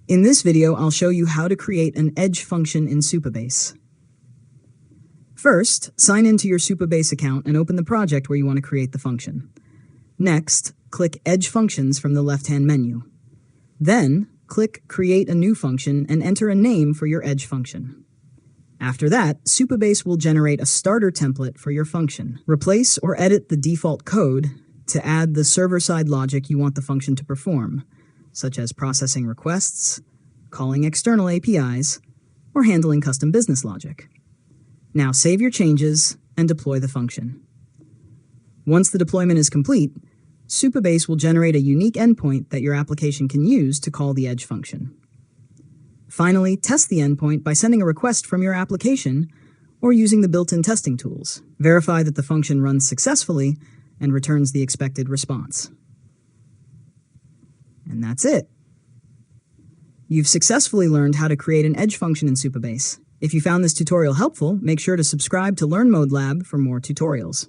In this video, I'll show you how to create an Edge function in Supabase. First, sign into your Supabase account and open the project where you want to create the function. Next, click Edge Functions from the left-hand menu. Then, click Create a New Function and enter a name for your Edge function. After that, Supabase will generate a starter template for your function. Replace or edit the default code to add the server-side logic you want the function to perform, such as processing requests, calling external APIs, or handling custom business logic. Now save your changes and deploy the function. Once the deployment is complete, Supabase will generate a unique endpoint that your application can use to call the Edge function. Finally, test the endpoint by sending a request from your application or using the built-in testing tools. Verify that the function runs successfully and returns the expected response. And that's it. You've successfully learned how to create an Edge function in Supabase. If you found this tutorial helpful, make sure to subscribe to Learn Mode Lab for more tutorials.